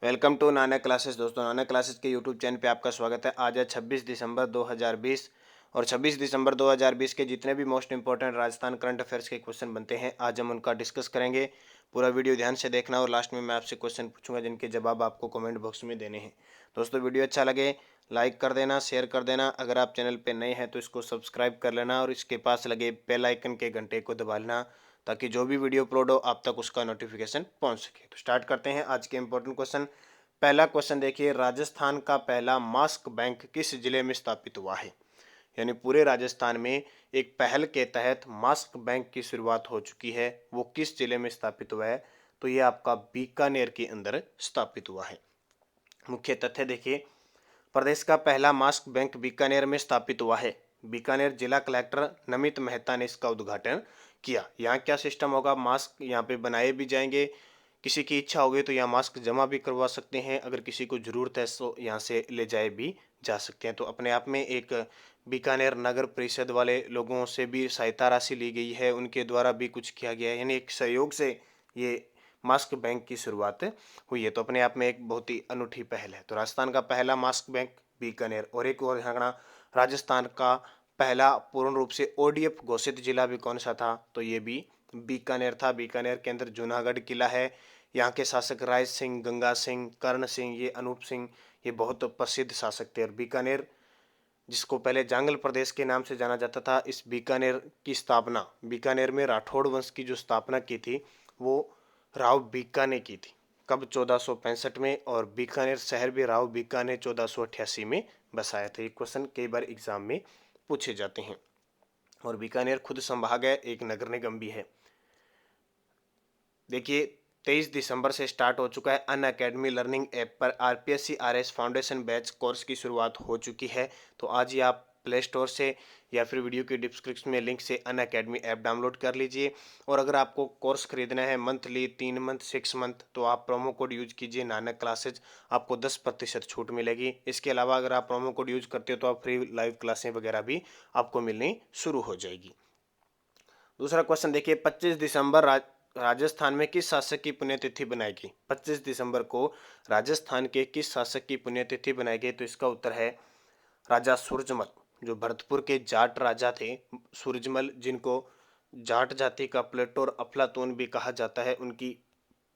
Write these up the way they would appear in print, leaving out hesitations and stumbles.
Welcome to Nanak classes. दोस्तों, Nanak classes के YouTube channel पे आपका स्वागत है। आज है 26 दिसंबर 2020 और 26 दिसंबर 2020 के जितने भी most important Rajasthan current affairs के क्वेश्चन बनते हैं, आज हम उनका डिस्कस करेंगे। पूरा वीडियो ध्यान से देखना और लास्ट में मैं आपसे क्वेश्चन पूछूंगा जिनके जवाब आपको कमेंट बॉक्स में देने हैं। दोस्तों, वीडियो अच्छा लगे लाइक कर देना, शेयर कर देना। अगर आप चैनल पर नए हैं तो इसको सब्सक्राइब कर लेना और इसके पास लगे बेल आइकन के घंटे को दबा लेना ताकि जो भी वीडियो अपलोड हो आप तक उसका नोटिफिकेशन पहुंच सके। तो स्टार्ट करते हैं आज के इंपॉर्टेंट क्वेश्चन। पहला क्वेश्चन देखिए, राजस्थान का पहला मास्क बैंक किस जिले में स्थापित हुआ है? यानी पूरे राजस्थान में एक पहल के तहत मास्क बैंक की शुरुआत हो चुकी है। वो किस जिले में स्थापित हुआ है? तो ये आपका बीकानेर के अंदर स्थापित हुआ है। मुख्य तथ्य देखिए, प्रदेश का पहला मास्क बैंक बीकानेर में स्थापित हुआ है। बीकानेर जिला कलेक्टर नमित मेहता ने इसका उद्घाटन किया। यहाँ क्या सिस्टम होगा, मास्क यहाँ पे बनाए भी जाएंगे। किसी की इच्छा होगी तो यहाँ मास्क जमा भी करवा सकते हैं। अगर किसी को ज़रूरत है तो यहाँ से ले जाए भी जा सकते हैं। तो अपने आप में एक बीकानेर नगर परिषद वाले लोगों से भी सहायता राशि ली गई है, उनके द्वारा भी कुछ किया गया है, यानी एक सहयोग से ये मास्क बैंक की शुरुआत हुई है। तो अपने आप में एक बहुत ही अनूठी पहल है। तो राजस्थान का पहला मास्क बैंक बीकानेर। और एक और ध्यान, राजस्थान का पहला पूर्ण रूप से ओडीएफ घोषित जिला भी कौन सा था? तो ये भी बीकानेर था। बीकानेर के अंदर जूनागढ़ किला है। यहाँ के शासक राय सिंह, गंगा सिंह, कर्ण सिंह, ये अनूप सिंह, ये बहुत प्रसिद्ध शासक थे। और बीकानेर, जिसको पहले जांगल प्रदेश के नाम से जाना जाता था, इस बीकानेर की स्थापना, बीकानेर में राठौड़ वंश की जो स्थापना की थी वो राव बीका ने की थी। कब? 1465 में। और बीकानेर शहर भी राव बीका ने 1488 में बसाया था। ये क्वेश्चन कई बार एग्जाम में पूछे जाते हैं। और बीकानेर खुद संभाग है, एक नगर निगम भी है। देखिए, 23 दिसंबर से स्टार्ट हो चुका है अन अकेडमी लर्निंग ऐप पर RPSC RS foundation batch course की शुरुआत हो चुकी है। तो आज ही आप प्ले स्टोर से या फिर वीडियो के डिस्क्रिप्शन में लिंक से अन अकेडमी ऐप डाउनलोड कर लीजिए। और अगर आपको कोर्स खरीदना है मंथली, 3 मंथ, 6 मंथ, तो आप प्रोमो कोड यूज कीजिए नानक क्लासेज, आपको 10% छूट मिलेगी। इसके अलावा अगर आप प्रोमो कोड यूज करते हो तो आप फ्री लाइव क्लासें वगैरह भी आपको मिलनी शुरू हो जाएगी। दूसरा क्वेश्चन देखिए, 25 दिसंबर राजस्थान में किस शासक की पुण्यतिथि बनाई गई? 25 दिसंबर को राजस्थान के किस शासक की पुण्यतिथि बनाई गई? तो इसका उत्तर है राजा सूरजमल, जो भरतपुर के जाट राजा थे। सूरजमल, जिनको जाट जाति का प्लेटो और अफलातून भी कहा जाता है, उनकी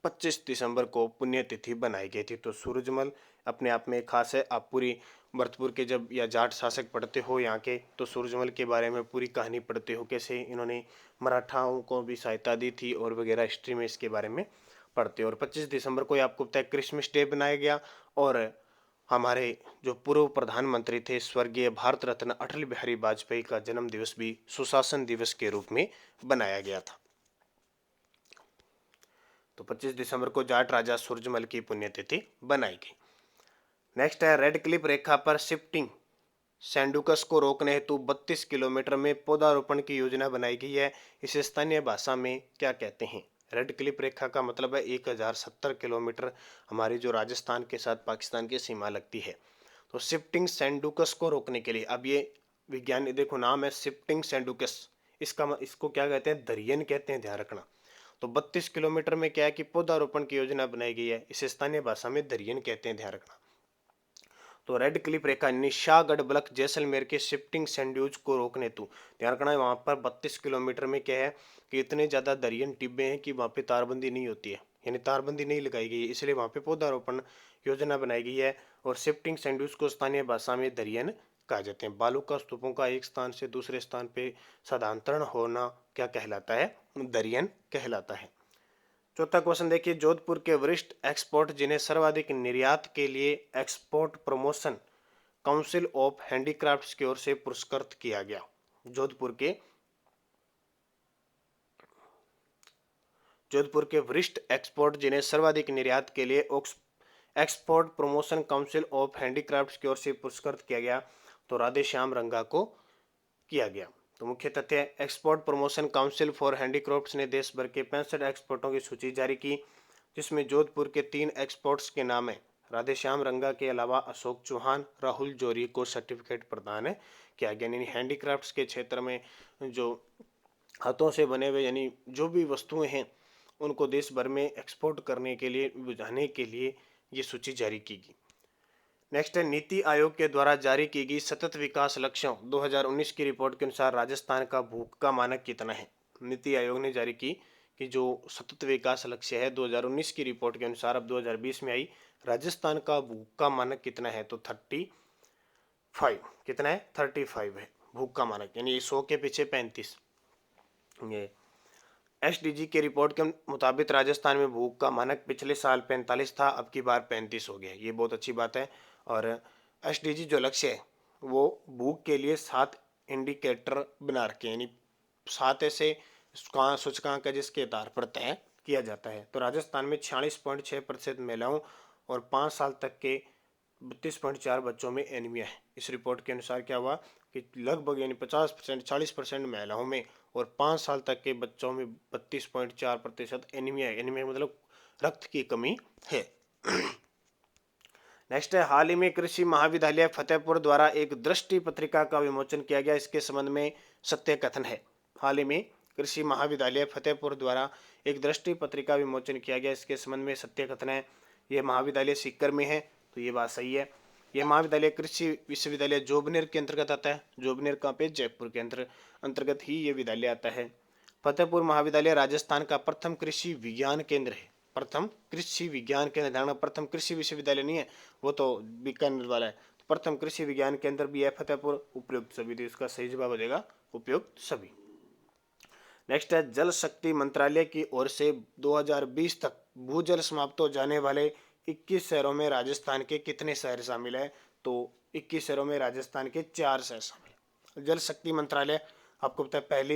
25 दिसंबर को पुण्यतिथि बनाई गई थी। तो सूरजमल अपने आप में खास है। आप पूरी भरतपुर के जब या जाट शासक पढ़ते हो यहाँ के, तो सूरजमल के बारे में पूरी कहानी पढ़ते हो, कैसे इन्होंने मराठाओं को भी सहायता दी थी और वगैरह, हिस्ट्री में इसके बारे में पढ़ते हो। और 25 दिसंबर को आपको पता है क्रिसमस डे बनाया गया। और हमारे जो पूर्व प्रधानमंत्री थे स्वर्गीय भारत रत्न अटल बिहारी वाजपेयी का जन्म दिवस भी सुशासन दिवस के रूप में बनाया गया था। तो 25 दिसंबर को जाट राजा सूरजमल की पुण्यतिथि बनाई गई। नेक्स्ट है, रेड क्लिफ रेखा पर शिफ्टिंग सैंडुकस को रोकने हेतु 32 किलोमीटर में पौधारोपण की योजना बनाई गई है। इसे स्थानीय भाषा में क्या कहते हैं? रेड क्लिफ रेखा का मतलब है 1070 किलोमीटर हमारी जो राजस्थान के साथ पाकिस्तान की सीमा लगती है। तो शिफ्टिंग सैंडुकस को रोकने के लिए, अब ये विज्ञान देखो नाम है शिफ्टिंग सैंडुकस, इसको क्या कहते हैं? दरियन कहते हैं, ध्यान रखना। तो 32 किलोमीटर में क्या है कि पौधारोपण की योजना बनाई गई है। इसे स्थानीय भाषा में दरियन कहते हैं, ध्यान रखना। तो रेड क्लिफ रेखा शाहगढ़ ब्लॉक जैसलमेर के शिफ्टिंग सैंडयूज को रोकने हेतु, ध्यान रखना है, वहां पर 32 किलोमीटर में क्या है कि इतने ज्यादा दरियन टिब्बे हैं कि वहां पे तारबंदी नहीं होती है, यानी तारबंदी नहीं लगाई गई है, इसलिए वहां पे पौधारोपण योजना बनाई गई है। और शिफ्टिंग सैंडयूज को स्थानीय भाषा में दरियन कहा जाते हैं। बालू का स्तूपों का एक स्थान से दूसरे स्थान पे स्थानांतरण होना क्या कहलाता है? दरियन कहलाता है। चौथा क्वेश्चन देखिए, जोधपुर के वरिष्ठ एक्सपोर्ट जिन्हें सर्वाधिक निर्यात के लिए export promotion council of handicrafts की ओर से पुरस्कृत किया गया। जोधपुर के वरिष्ठ एक्सपोर्ट जिन्हें सर्वाधिक निर्यात के लिए export promotion council of handicrafts की ओर से पुरस्कृत किया गया। तो राधे श्याम रंगा को किया गया। तो मुख्य तथ्य, export promotion council for handicrafts ने देश भर के 65 एक्सपोर्टों की सूची जारी की, जिसमें जोधपुर के 3 एक्सपोर्ट्स के नाम है। राधेश्याम रंगा के अलावा अशोक चौहान, राहुल जोरी को सर्टिफिकेट प्रदान किया गया। यानी हैंडीक्राफ्ट्स के क्षेत्र में जो हाथों से बने हुए यानी जो भी वस्तुएं हैं उनको देश भर में एक्सपोर्ट करने के लिए, बुझाने के लिए ये सूची जारी की गई। नेक्स्ट है नीति आयोग के द्वारा जारी की गई सतत विकास लक्ष्यों 2019 की रिपोर्ट के अनुसार राजस्थान का भूख का मानक कितना है। नीति आयोग ने जारी की कि जो सतत विकास लक्ष्य है 2019 की रिपोर्ट के अनुसार अब 2020 में आई, राजस्थान का भूख का मानक कितना है, तो 35। कितना है, 35 है भूख का मानक, यानी 100 के पीछे 35। ये एसडीजी के रिपोर्ट के मुताबिक राजस्थान में भूख का मानक पिछले साल 45 था, अब की बार 35 हो गया। ये बहुत अच्छी बात है। और एसडीजी जो लक्ष्य है वो भूख के लिए 7 इंडिकेटर बना रखे हैं, यानी 7 ऐसे सूचकांक है जिसके आधार पर तय किया जाता है। तो राजस्थान में 46.6% महिलाओं और 5 साल तक के 32.4 बच्चों में एनीमिया है। इस रिपोर्ट के अनुसार क्या हुआ कि लगभग यानी 50%, 40% महिलाओं में और 5 साल तक के बच्चों में 32.4% एनीमिया है। एनीमिया मतलब रक्त की कमी है। नेक्स्ट है हाल ही में कृषि महाविद्यालय फतेहपुर द्वारा एक दृष्टि पत्रिका का विमोचन किया गया, इसके संबंध में सत्य कथन है। हाल ही में कृषि महाविद्यालय फतेहपुर द्वारा एक दृष्टि पत्रिका विमोचन किया गया, इसके संबंध में सत्य कथन है। यह महाविद्यालय सीकर में है, तो ये बात सही है। यह महाविद्यालय कृषि विश्वविद्यालय जोबनेर के अंतर्गत आता है। जोबनेर कहाँ पे, जयपुर के अंतर्गत ही ये विद्यालय आता है। फतेहपुर महाविद्यालय राजस्थान का प्रथम कृषि विज्ञान केंद्र है। प्रथम कृषि विज्ञान केंद्र, ध्यान, प्रथम कृषि विश्वविद्यालय नहीं है, वो तो बीकानेर वाला है। तो प्रथम कृषि विज्ञान केंद्र भी है फतेहपुर। उपयुक्त सभी, तो इसका सही जवाब हो जाएगा उपयुक्त सभी। नेक्स्ट है जल शक्ति मंत्रालय की ओर से 2020 तक भूजल समाप्त हो जाने वाले 21 शहरों में राजस्थान के कितने शहर शामिल है, तो 21 शहरों में राजस्थान के 4 शहर शामिल है। जल शक्ति मंत्रालय आपको पता है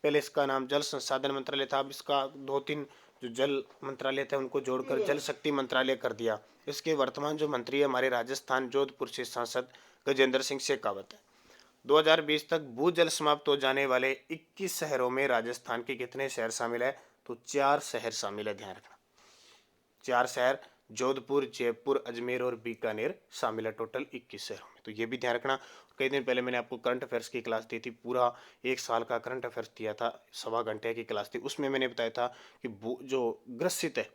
पहले इसका नाम जल संसाधन मंत्रालय था, अब इसका 2-3 जो जल मंत्रालय थे उनको जोड़कर जल शक्ति मंत्रालय कर दिया। इसके वर्तमान जो मंत्री है हमारे राजस्थान जोधपुर से सांसद गजेंद्र सिंह शेखावत है। 2020 तक भूजल समाप्त हो जाने वाले 21 शहरों में राजस्थान के कितने शहर शामिल है, तो 4 शहर शामिल है, ध्यान रखना। 4 शहर जोधपुर, जयपुर, अजमेर और बीकानेर शामिल है टोटल 21 शहरों में, तो ये भी ध्यान रखना। कई दिन पहले मैंने आपको करंट अफेयर्स की क्लास दी थी, पूरा 1 साल का करंट अफेयर्स दिया था, 1.25 घंटे की क्लास थी। उसमें मैंने बताया था कि जो ग्रसित है,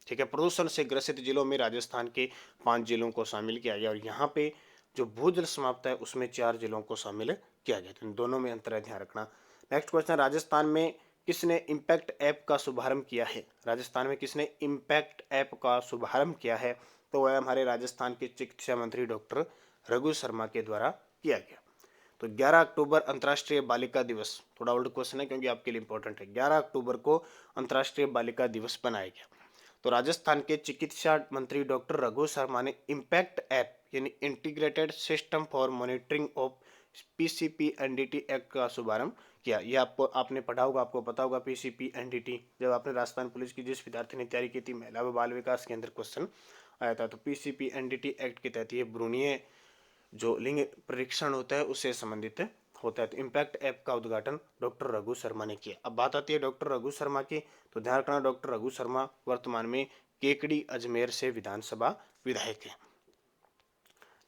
ठीक है, प्रदूषण से ग्रसित जिलों में राजस्थान के 5 जिलों को शामिल किया गया, और यहाँ पे जो भूजल समाप्त है उसमें 4 जिलों को शामिल किया गया। तो इन दोनों में अंतर है, ध्यान रखना। नेक्स्ट क्वेश्चन, राजस्थान में किसने इम्पैक्ट ऐप का शुभारंभ किया है। राजस्थान में किसने इम्पैक्ट ऐप का शुभारंभ किया है, तो वह हमारे राजस्थान के चिकित्सा मंत्री डॉक्टर रघु शर्मा के द्वारा किया गया। तो 11 अक्टूबर अंतर्राष्ट्रीय बालिका दिवस, थोड़ा ओल्ड क्वेश्चन है क्योंकि आपके लिए इंपॉर्टेंट है। 11 अक्टूबर को अंतर्राष्ट्रीय बालिका दिवस बनाया गया। तो राजस्थान के चिकित्सा मंत्री डॉक्टर रघु शर्मा ने इम्पैक्ट ऐप यानी integrated system for monitoring of PCPNDT act का शुभारंभ किया। ये आपने पढ़ा होगा, आपको पता होगा पीसीपीएनडीटी। जब आपने राजस्थान पुलिस की जिस विद्यार्थी ने तैयारी की थी, महिला व बाल विकास केंद्र, क्वेश्चन आया था। तो पीसीपीएनडीटी एक्ट के तहत ये भ्रूणीय जो लिंग परीक्षण होता है उससे संबंधित होता है। तो इम्पैक्ट ऐप का उद्घाटन डॉक्टर रघु शर्मा ने किया। अब बात आती है डॉक्टर रघु शर्मा की, तो ध्यान रखना डॉक्टर रघु शर्मा वर्तमान में केकड़ी अजमेर से विधानसभा विधायक है।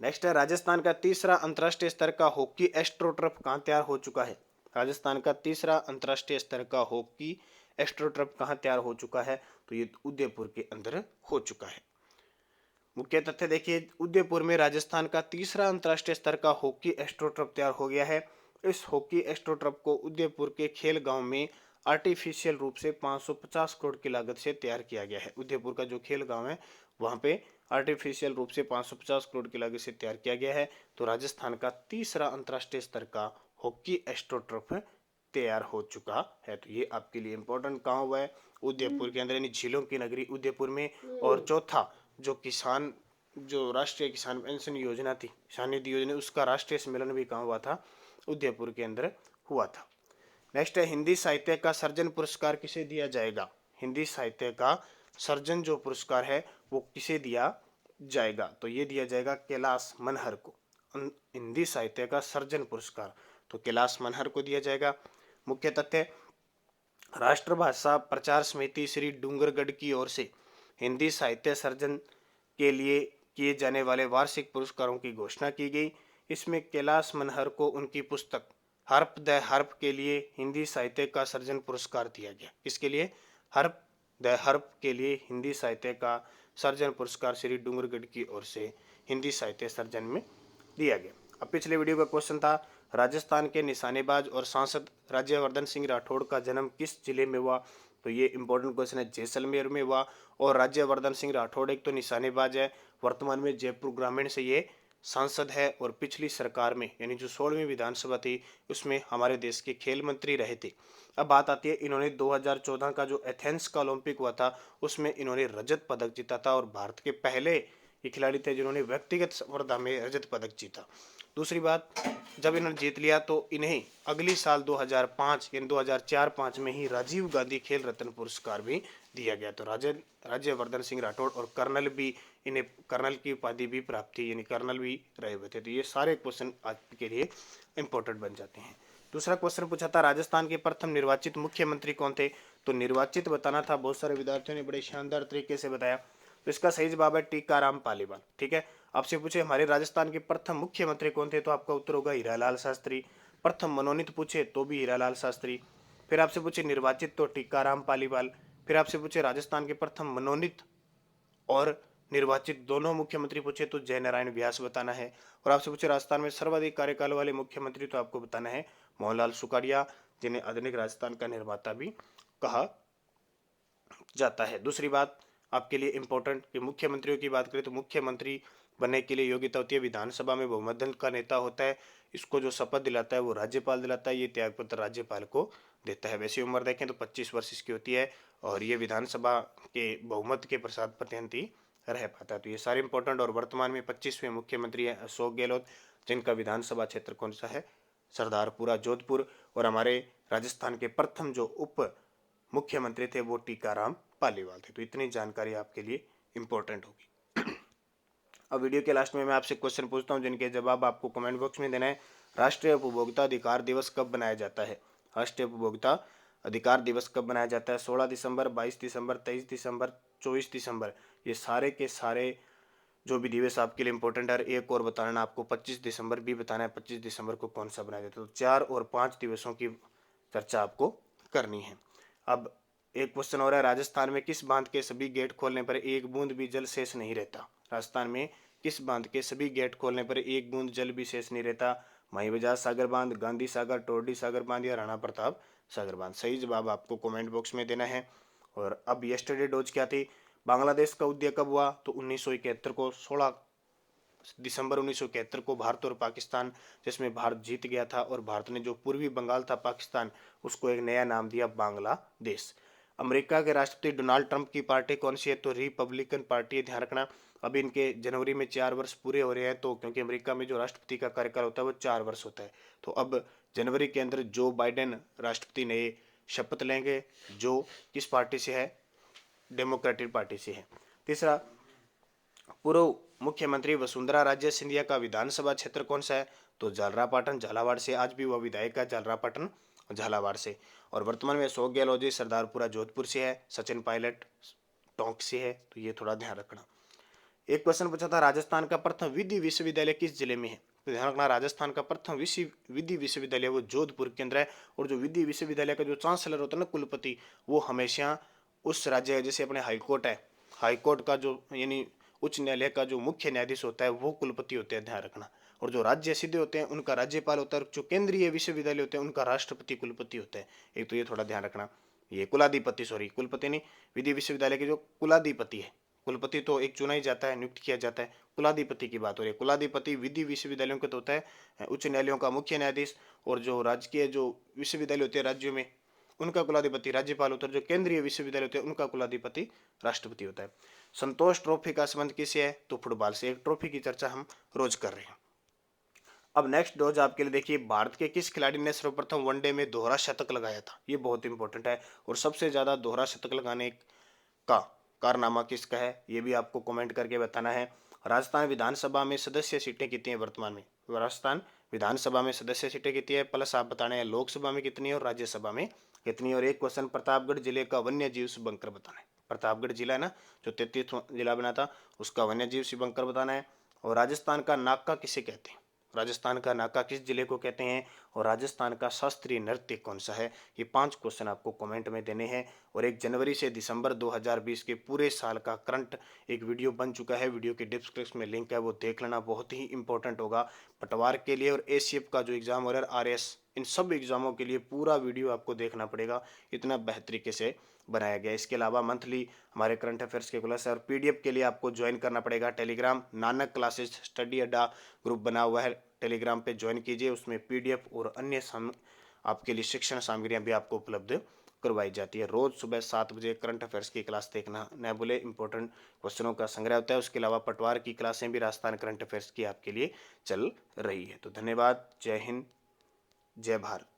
नेक्स्ट है राजस्थान का तीसरा अंतर्राष्ट्रीय स्तर का हॉकी एस्ट्रोटर्फ कहाँ तैयार हो चुका है। राजस्थान का तीसरा अंतर्राष्ट्रीय स्तर का हॉकी एस्ट्रोटर्फ कहाँ तैयार हो चुका है, तो ये उदयपुर के अंदर हो चुका है। मुख्य तथ्य देखिए, उदयपुर में राजस्थान का तीसरा अंतर्राष्ट्रीय स्तर का हॉकी एस्ट्रोटर्फ तैयार हो गया है। इस हॉकी एस्ट्रोटर्फ को उदयपुर के खेल गांव में आर्टिफिशियल रूप से 550 करोड़ की लागत से तैयार किया गया है। उदयपुर का जो खेल गांव है वहां पे आर्टिफिशियल रूप से 550 करोड़ की लागत से तैयार किया गया है। तो राजस्थान का तीसरा अंतर्राष्ट्रीय स्तर का हॉकी एस्ट्रोटर्फ तैयार हो चुका है। तो ये आपके लिए इंपॉर्टेंट कहाँ हुआ है, उदयपुर के अंदर, यानी झीलों की नगरी उदयपुर में। और चौथा जो राष्ट्रीय किसान पेंशन योजना थी, किसान निधि योजना, उसका राष्ट्रीय सम्मेलन भी कहाँ हुआ था, उदयपुर के अंदर हुआ था। नेक्स्ट है हिंदी साहित्य का सर्जन पुरस्कार किसे दिया जाएगा। हिंदी साहित्य का सर्जन जो पुरस्कार है वो किसे दिया जाएगा, तो ये दिया जाएगा कैलाश मनहर को। हिंदी साहित्य का सर्जन पुरस्कार तो कैलाश मनहर को दिया जाएगा। मुख्य तथ्य, राष्ट्रभाषा प्रचार समिति श्री डूंगरगढ़ की ओर से हिंदी साहित्य सर्जन के लिए किए जाने वाले वार्षिक पुरस्कारों की घोषणा की गई। इसमें कैलाश मनहर को उनकी पुस्तक हर्प द हर्प के लिए हिंदी साहित्य का सर्जन पुरस्कार दिया गया। इसके लिए हर्प द हर्प के लिए हिंदी साहित्य का सर्जन पुरस्कार श्री डूंगरगढ़ की ओर से हिंदी साहित्य सर्जन में दिया गया। अब पिछले वीडियो का क्वेश्चन था राजस्थान के निशानेबाज और सांसद राज्यवर्धन सिंह राठौड़ का जन्म किस जिले में हुआ। तो ये इंपॉर्टेंट क्वेश्चन है, जैसलमेर में हुआ। और राज्यवर्धन सिंह राठौड़ एक तो निशानेबाज है, वर्तमान में जयपुर ग्रामीण से ये सांसद है, और पिछली सरकार में यानी जो 16वीं विधानसभा थी उसमें हमारे देश के खेल मंत्री रहे थे। अब बात आती है, इन्होंने 2014 का जो एथेंस का ओलंपिक हुआ था उसमें इन्होंने रजत पदक जीता था, और भारत के पहले ये खिलाड़ी थे जिन्होंने व्यक्तिगत स्पर्धा में रजत पदक जीता। दूसरी बात, जब इन्होंने जीत लिया तो इन्हें अगली साल 2005 यानी 2004-05 में ही राजीव गांधी खेल रत्न पुरस्कार भी दिया गया। तो राज्यवर्धन सिंह राठौड़ और कर्नल भी, इन्हें कर्नल की उपाधि भी प्राप्त थी, यानी कर्नल भी रहे हुए थे। तो ये सारे क्वेश्चन आज के लिए इंपॉर्टेंट बन जाते हैं। दूसरा क्वेश्चन पूछा था राजस्थान के प्रथम निर्वाचित मुख्यमंत्री कौन थे। तो निर्वाचित बताना था, बहुत सारे विद्यार्थियों ने बड़े शानदार तरीके से बताया। तो इसका सही जवाब है टीकाराम पालीवाल। ठीक है, आपसे पूछे हमारे राजस्थान के प्रथम मुख्यमंत्री कौन थे, तो आपका उत्तर होगा हीरालाल शास्त्री। प्रथम मनोनीत पूछे तो भी हीरालाल शास्त्री। फिर आपसे पूछे निर्वाचित तो टीकाराम पालीवाल। फिर आपसे पूछे राजस्थान के प्रथम मनोनीत और निर्वाचित दोनों मुख्यमंत्री पूछे तो जयनारायण व्यास बताना है। और आपसे पूछे राजस्थान में सर्वाधिक कार्यकाल वाले मुख्यमंत्री, तो आपको बताना है मोहनलाल सुखाड़िया, जिन्हें आधुनिक राजस्थान का निर्माता भी कहा जाता है। दूसरी बात आपके लिए इंपॉर्टेंट कि मुख्यमंत्रियों की बात करें तो मुख्यमंत्री बनने के लिए योग्यता होती है विधानसभा में बहुमत दल का नेता होता है, इसको जो शपथ दिलाता है वो राज्यपाल दिलाता है, ये त्यागपत्र राज्यपाल को देता है। वैसी उम्र देखें तो 25 वर्ष इसकी होती है, और ये विधानसभा के बहुमत के प्रसाद पर्यंत रह पाता है। तो ये सारे इंपॉर्टेंट। और वर्तमान में 25वें मुख्यमंत्री हैं अशोक गहलोत, जिनका विधानसभा क्षेत्र कौन सा है, सरदारपुरा जोधपुर। और हमारे राजस्थान के प्रथम जो उप मुख्यमंत्री थे वो टीकाराम पालीवाल थे। तो इतनी जानकारी आपके लिए इंपॉर्टेंट होगी। अब वीडियो के लास्ट में मैं आपसे क्वेश्चन पूछता हूं जिनके जवाब आपको कमेंट बॉक्स में देना है। राष्ट्रीय उपभोक्ता अधिकार दिवस कब बनाया जाता है। राष्ट्रीय उपभोक्ता अधिकार दिवस कब बनाया जाता है। 16 दिसंबर, 22 दिसंबर, 23 दिसंबर, 24 दिसंबर। ये सारे के सारे जो भी दिवस आपके लिए इंपॉर्टेंट है। एक और बताना आपको 25 दिसंबर भी बताना है, 25 दिसंबर को कौन सा बनाया जाता है। तो 4 और 5 दिवसों की चर्चा आपको करनी है। अब एक क्वेश्चन हो रहा है, राजस्थान में किस बांध के सभी गेट खोलने पर एक बूंद भी जल शेष नहीं रहता। राजस्थान में किस बांध के सभी गेट खोलने पर एक बूंद जल भी शेष नहीं रहता। माहीबजाज सागर बांध, गांधी सागर, टोरडी सागर बांध या राणा प्रताप सागर बांध। सही जवाब आपको कमेंट बॉक्स में देना है। और अब यस्टरडे डोज क्या थी। बांग्लादेश का उदय कब हुआ, तो 1971 को, 16 दिसंबर 1971 को भारत और पाकिस्तान, जिसमें भारत जीत गया था, और भारत ने जो पूर्वी बंगाल था पाकिस्तान, उसको एक नया नाम दिया बांग्लादेश। अमेरिका के राष्ट्रपति डोनाल्ड ट्रंप की पार्टी कौन सी है, तो रिपब्लिकन पार्टी है, ध्यान रखना। अभी इनके जनवरी में 4 वर्ष पूरे हो रहे हैं, तो क्योंकि अमेरिका में जो राष्ट्रपति का कार्यकाल होता है वो 4 वर्ष होता है, तो अब जनवरी के अंदर जो बाइडेन राष्ट्रपति नए शपथ लेंगे, जो किस पार्टी से है, डेमोक्रेटिक पार्टी से है। तीसरा, पूर्व मुख्यमंत्री वसुंधरा राजे सिंधिया का विधानसभा क्षेत्र कौन सा है, तो झालरापाटन झालावाड़ से। आज भी वह विधायक है झालरापाटन झालावाड़ से। और वर्तमान में अशोक गहलोत जी सरदारपुरा जोधपुर से है, सचिन पायलट टोंक से है, तो ये थोड़ा ध्यान रखना। एक क्वेश्चन पूछा था राजस्थान का प्रथम विधि विश्वविद्यालय किस जिले में है, तो ध्यान रखना राजस्थान का प्रथम विधि विश्वविद्यालय वो जोधपुर के अंदर है। और जो विधि विश्वविद्यालय का जो चांसलर होता है ना, कुलपति, वो हमेशा उस राज्य, जैसे अपने हाईकोर्ट है, हाईकोर्ट का जो यानी उच्च न्यायालय का जो मुख्य न्यायाधीश होता है वो कुलपति होते हैं, ध्यान रखना। और जो राज्य सीधे होते हैं उनका राज्यपाल होता है, और जो केंद्रीय विश्वविद्यालय होते हैं उनका राष्ट्रपति कुलपति होता है। एक तो ये थोड़ा ध्यान रखना। ये कुलाधिपति, सॉरी कुलपति नहीं, विधि विश्वविद्यालय के जो कुलाधिपति है, कुलपति तो एक चुना ही जाता है, नियुक्त किया जाता है, कुलाधिपति की बात हो रही है। कुलाधिपति विधि विश्वविद्यालयों का तो होता है उच्च न्यायालयों का मुख्य न्यायाधीश, और जो राजकीय जो विश्वविद्यालय होते हैं राज्यों में उनका कुलाधिपति राज्यपाल होता है, जो केंद्रीय विश्वविद्यालय होते हैं उनका कुलाधिपति राष्ट्रपति होता है। संतोष ट्रॉफी का संबंध किससे है, तो फुटबॉल से। एक ट्रॉफी की चर्चा हम रोज कर रहे हैं। अब नेक्स्ट डोज आपके लिए देखिए, भारत के किस खिलाड़ी ने सर्वप्रथम वनडे में दोहरा शतक लगाया था। ये बहुत इंपॉर्टेंट है। और सबसे ज्यादा दोहरा शतक लगाने का कारनामा किसका है, ये भी आपको कमेंट करके बताना है। राजस्थान विधानसभा में सदस्य सीटें कितनी है वर्तमान में, राजस्थान विधानसभा में सदस्य सीटें कितनी है, प्लस आप बताना है लोकसभा में कितनी है और राज्यसभा में कितनी है। और एक क्वेश्चन, प्रतापगढ़ जिले का वन्य जीव शुभंकर बताना है। प्रतापगढ़ जिला है ना जो 33 जिला बना था, उसका वन्य जीव शुभंकर बताना है। और राजस्थान का नाका किसे कहते हैं, राजस्थान का नाका किस जिले को कहते हैं। और राजस्थान का शास्त्रीय नृत्य कौन सा है। ये 5 क्वेश्चन आपको कमेंट में देने हैं। और 1 जनवरी से दिसंबर 2020 के पूरे साल का करंट एक वीडियो बन चुका है, वीडियो के डिस्क्रिप्शन में लिंक है, वो देख लेना, बहुत ही इंपॉर्टेंट होगा पटवार के लिए और एसीएफ का जो एग्जाम हो रहा है आरएस, इन सब एग्जामों के लिए पूरा वीडियो आपको देखना पड़ेगा, इतना बेहतर तरीके से बनाया गया। इसके अलावा मंथली हमारे करंट अफेयर्स के क्लास और पीडीएफ के लिए आपको ज्वाइन करना पड़ेगा टेलीग्राम नानक क्लासेस स्टडी अड्डा ग्रुप बना हुआ है, टेलीग्राम पे ज्वाइन कीजिए। उसमें पीडीएफ और अन्य आपके लिए शिक्षण सामग्रियां भी आपको उपलब्ध करवाई जाती है। रोज सुबह 7 बजे करंट अफेयर्स की क्लास देखना न भूले, इंपॉर्टेंट क्वेश्चनों का संग्रह होता है। उसके अलावा पटवार की क्लासें भी राजस्थान करंट अफेयर्स की आपके लिए चल रही है। तो धन्यवाद, जय हिंद, जय भारत।